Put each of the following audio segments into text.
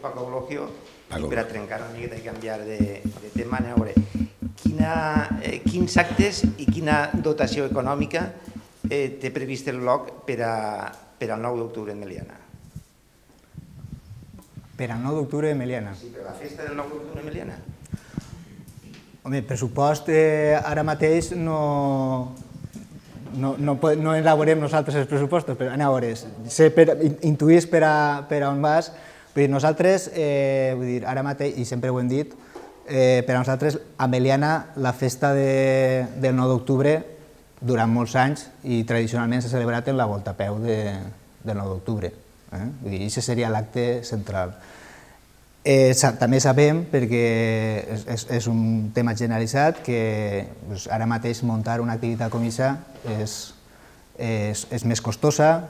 Paco Blogio, per a trencar una miqueta i canviar de tema, a veure, quins actes i quina dotació econòmica té previst el bloc per al 9 d'octubre en Meliana? Per al 9 d'octubre en Meliana? Sí, per la festa del 9 d'octubre en Meliana. Home, pressupost ara mateix no elaborem nosaltres els pressupostos, però a veure, intuïs per a on vas. Nosaltres, ara mateix, i sempre ho hem dit, per a nosaltres a Meliana la festa del 9 d'octubre durant molts anys i tradicionalment s'ha celebrat en la volta a peu del 9 d'octubre. Aquest seria l'acte central. També sabem, perquè és un tema generalitzat, que ara mateix muntar una activitat com aquesta és més costosa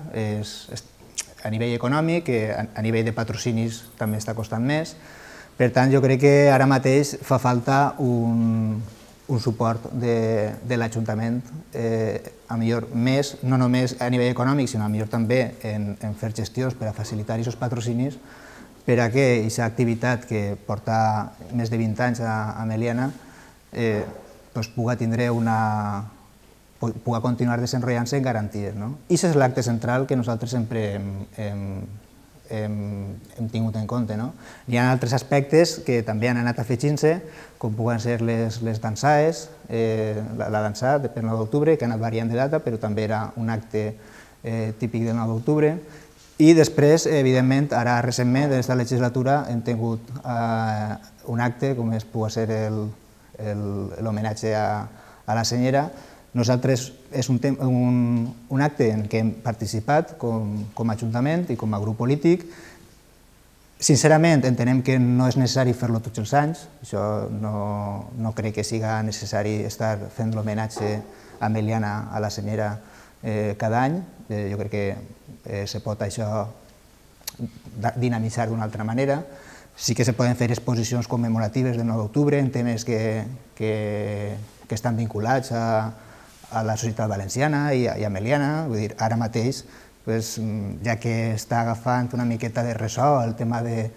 a nivell econòmic, a nivell de patrocinis també està costant més. Per tant, jo crec que ara mateix fa falta un suport de l'Ajuntament, més, no només a nivell econòmic, sinó també en fer gestions per a facilitar aquests patrocinis, per a que aquesta activitat que porta més de 20 anys a Meliana pugui continuar desenvolupant-se en garanties. Aquest és l'acte central que nosaltres sempre hem tingut en compte. Hi ha altres aspectes que també han anat afegint-se, com poden ser les dansaes, la dansa per 9 d'octubre, que ha anat variant de data, però també era un acte típic del 9 d'octubre. I després, evidentment, ara recentment, d'aquesta legislatura, hem tingut un acte, com pugui ser l'homenatge a la senyera. Nosaltres és un acte en què hem participat com a Ajuntament i com a grup polític. Sincerament, entenem que no és necessari fer-lo tots els anys. Això no crec que sigui necessari estar fent l'homenatge a Meliana, a la senyera, cada any. Jo crec que se pot això dinamitzar d'una altra manera. Sí que se poden fer exposicions commemoratives del 9 d'octubre en temes que estan vinculats a la societat valenciana i a Meliana. Ara mateix, ja que està agafant una miqueta de ressò el tema de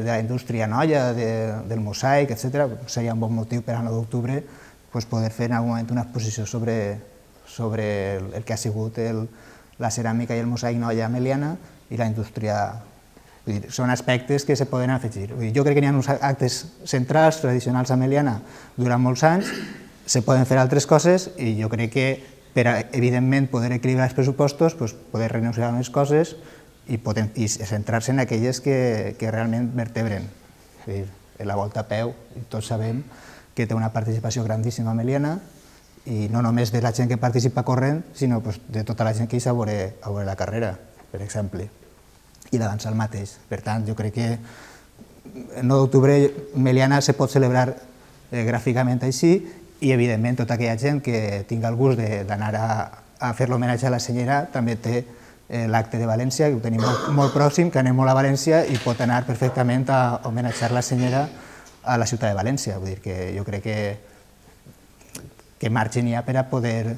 la indústria noia, del mosaic, etc., seria un bon motiu per al 9 d'octubre poder fer en algun moment una exposició sobre el que ha sigut la ceràmica i el mosaic noia a Meliana i la indústria. Són aspectes que se poden afegir. Jo crec que hi ha uns actes centrals, tradicionals a Meliana durant molts anys, se poden fer altres coses i jo crec que per a, evidentment, poder equilibrar els pressupostos, poder renunciar a unes coses i centrar-se en aquelles que realment vertebren. La volta a peu, tots sabem que té una participació grandíssima a Meliana, i no només de la gent que participa corrent, sinó de tota la gent que hi és a veure la carrera, per exemple, i la dansa el mateix. Per tant, jo crec que el 9 d'octubre Meliana se pot celebrar gràficament així i, evidentment, tota aquella gent que tingui el gust d'anar a fer l'homenatge a la senyera també té l'acte de València, que ho tenim molt pròxim, que anem molt a València i pot anar perfectament a homenatjar la senyera a la ciutat de València. Vull dir que jo crec que marge n'hi ha per a poder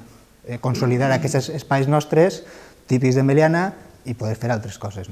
consolidar aquests espais nostres típics de Meliana i poder fer altres coses.